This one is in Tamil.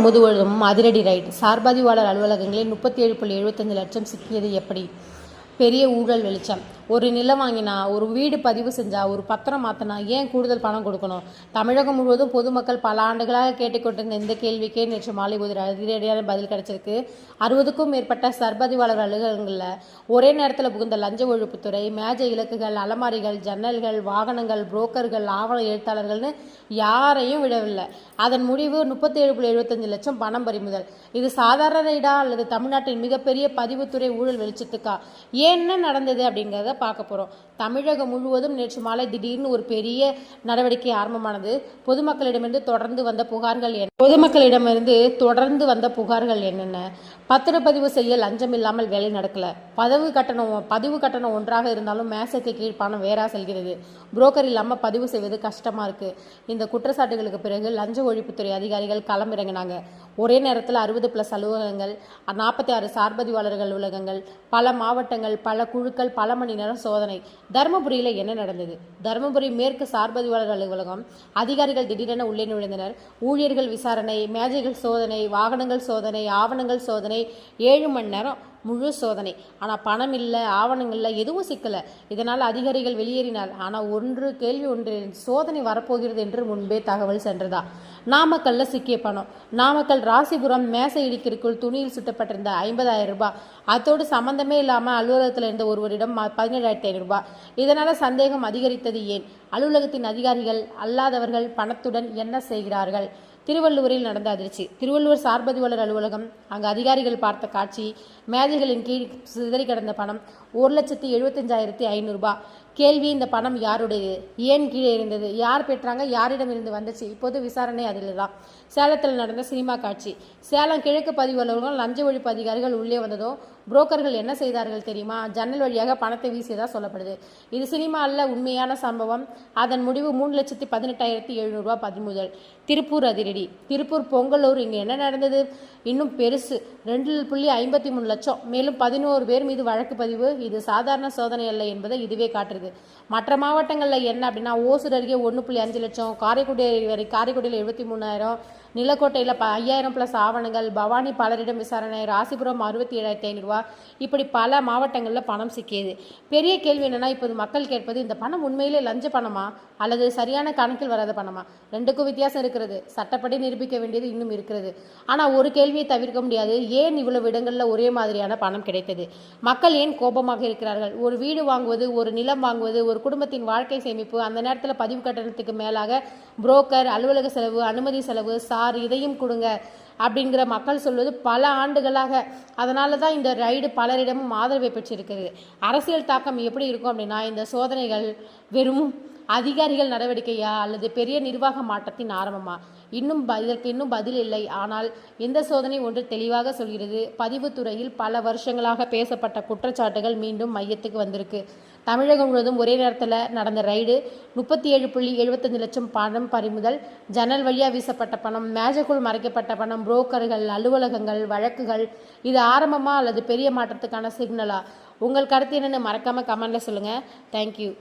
முழுவதும் அதிரடி ரைடு. சார்பதிவாளர் அலுவலகங்களில் 37.75 லட்சம் சிக்கியது எப்படி? பெரிய ஊழல் வெளிச்சம். ஒரு நிலம் வாங்கினா, ஒரு வீடு பதிவு செஞ்சா, ஒரு பத்திரம் மாற்றினா ஏன் கூடுதல் பணம் கொடுக்கணும்? தமிழகம் முழுவதும் பொதுமக்கள் பல ஆண்டுகளாக கேட்டுக்கொண்டிருந்த இந்த கேள்விக்கே நேற்று மாலை ஒரு அதிரடியான பதில் கிடைச்சிருக்கு. 60க்கும் மேற்பட்ட சர்பதிவாளர் அலுவலகங்களில் ஒரே நேரத்தில் புகுந்த லஞ்ச ஒழிப்புத்துறை மேஜை இலக்குகள், அலமாரிகள், ஜன்னல்கள், வாகனங்கள், புரோக்கர்கள், ஆவண எழுத்தாளர்கள்னு யாரையும் விடவில்லை. அதன் முடிவு 37.75 லட்சம் பணம் பறிமுதல். இது சாதாரண ரைடா அல்லது தமிழ்நாட்டின் மிகப்பெரிய பதிவுத்துறை ஊழல் வெளிச்சத்துக்கா? என்ன நடந்தது அப்படிங்கிறத பார்க்க போகிறோம். தமிழகம் முழுவதும் நேற்று மாலை திடீர்னு ஒரு பெரிய நடவடிக்கை ஆரம்பமானது. பொதுமக்களிடமிருந்து தொடர்ந்து வந்த புகார்கள் என்னென்ன? பத்திரப்பதிவு செய்ய லஞ்சம் இல்லாமல் வேலை நடக்கல. பதிவு கட்டணம் ஒன்றாக இருந்தாலும் மேசைக்கு கீழ் பணம் வேறா செல்கிறது. புரோக்கர் இல்லாமல் பதிவு செய்வது கஷ்டமா இருக்கு. இந்த குற்றச்சாட்டுகளுக்கு பிறகு லஞ்ச ஒழிப்புத்துறை அதிகாரிகள் களமிறங்கினாங்க. ஒரே நேரத்தில் 60+ அலுவலகங்கள், 46 சார்பதிவாளர்கள் அலுவலகங்கள், பல மாவட்டங்கள், பல குழுக்கள், பல மணி நேரம் சோதனை. தருமபுரியில் என்ன நடந்தது? தருமபுரி மேற்கு சார்பதிவாளர் அலுவலகம் அதிகாரிகள் திடீரென உள்ளே நுழைந்தனர். ஊழியர்கள் விசாரணை, மேஜைகள் சோதனை, வாகனங்கள் சோதனை, ஆவணங்கள் சோதனை, 7 மணி நேரம் முழு சோதனை. ஆனால் பணம் இல்லை, ஆவணங்களில் எதுவும் சிக்கலை. இதனால் அதிகாரிகள் வெளியேறினார். ஆனால் கேள்வி ஒன்று, சோதனை வரப்போகிறது என்று முன்பே தகவல் சென்றதா? நாமக்கல்ல சிக்கிய பணம். நாமக்கல் ராசிபுரம் மேசை இடிக்கிற்குள் துணியில் சுட்டப்பட்டிருந்த 50,000 ரூபாய். அதோடு சம்பந்தமே இல்லாமல் அலுவலகத்தில் இருந்த ஒருவரிடம் 17,500 ரூபாய். இதனால் சந்தேகம் அதிகரித்தது ஏன்? அலுவலகத்தின் அதிகாரிகள் அல்லாதவர்கள் பணத்துடன் என்ன செய்கிறார்கள்? திருவள்ளூரில் நடந்த அதிர்ச்சி. திருவள்ளூர் சார்பதிவாளர் அலுவலகம். அங்கு அதிகாரிகள் பார்த்த காட்சி, மேஜைகளின் கீழ் சிதறி கிடந்த பணம் 1,75,500 ரூபாய். கேள்வி, இந்த பணம் யாருடையது? ஏன் கீழே இருந்தது? யார் பெற்றாங்க? யாரிடம் இருந்து வந்துச்சு? இப்போது விசாரணை அதில் தான். சேலத்தில் நடந்த சினிமா காட்சி. சேலம் கிழக்கு பதிவு அலுவலகம் லஞ்ச ஒழிப்பு அதிகாரிகள் உள்ளே வந்ததும் புரோக்கர்கள் என்ன செய்தார்கள் தெரியுமா? ஜன்னல் வழியாக பணத்தை வீசியதாக சொல்லப்படுது. இது சினிமா அல்ல, உண்மையான சம்பவம். அதன் முடிவு 3,18,700 ரூபாய் பறிமுதல். திருப்பூர் அதிரடி. திருப்பூர் பொங்கலூர். இங்கே என்ன நடந்தது? இன்னும் பெருசு. 2.53 லட்சம். மேலும் 11 பேர் மீது வழக்கு பதிவு. இது சாதாரண சோதனை அல்ல என்பதை இதுவே காட்டுறது. மற்ற மாவட்டங்களில் என்ன அப்படின்னா, ஓசூர் அருகே 1.5 லட்சம், காரைக்குடியில் 73,000, நிலக்கோட்டையில் 5,000+ ஆவணங்கள், பவானி பலரிடம் விசாரணை, ராசிபுரம் 67,500 ரூபாய். இப்படி பல மாவட்டங்களில் பணம் சிக்கியது. பெரிய கேள்வி என்னன்னா, இப்போது மக்கள் கேட்பது, இந்த பணம் உண்மையிலே லஞ்ச பணமா அல்லது சரியான கணக்கில் வராத பணமா? ரெண்டுக்கும் வித்தியாசம் இருக்கிறது. சட்டப்படி நிரூபிக்க வேண்டியது இன்னும் இருக்கிறது. ஆனால் ஒரு கேள்வியை தவிர்க்க முடியாது, ஏன் இவ்வளவு இடங்களில் ஒரே மாதிரியான பணம் கிடைத்தது? மக்கள் ஏன் கோபமாக இருக்கிறார்கள்? ஒரு வீடு வாங்குவது, ஒரு நிலம் வாங்குவது, ஒரு குடும்பத்தின் வாழ்க்கை சேமிப்பு, அந்த நேரத்தில் பதிவு கட்டணத்துக்கு மேலாக புரோக்கர், அலுவலக செலவு, அனுமதி செலவு, இதையும் கொடுங்க அப்படிங்கிற மக்கள் சொல்வது பல ஆண்டுகளாக. அதனால தான் இந்த ரைடு பலரிடமும் ஆதரவை பெற்றிருக்கிறது. அரசியல் தாக்கம் எப்படி இருக்கும் அப்படின்னா, இந்த சோதனைகள் வெறும் அதிகாரிகள் நடவடிக்கையா அல்லது பெரிய நிர்வாக மாற்றத்தின் ஆரம்பமா? இதற்கு இன்னும் பதில் இல்லை. ஆனால் இந்த சோதனை ஒன்று தெளிவாக சொல்கிறது, பதிவுத்துறையில் பல வருஷங்களாக பேசப்பட்ட குற்றச்சாட்டுகள் மீண்டும் மையத்துக்கு வந்திருக்கு. தமிழகம் முழுவதும் ஒரே நேரத்தில் நடந்த ரைடு. 37.75 லட்சம் பணம் பறிமுதல். ஜன்னல் வழியாக வீசப்பட்ட பணம், மேஜைக்குள் மறைக்கப்பட்ட பணம், புரோக்கர்கள், அலுவலகங்கள், வழக்குகள். இது ஆரம்பமா அல்லது பெரிய மாற்றத்துக்கான சிக்னலா? உங்கள் கருத்து என்னன்னு மறக்காம கமெண்ட்ல சொல்லுங்க. தேங்க்யூ.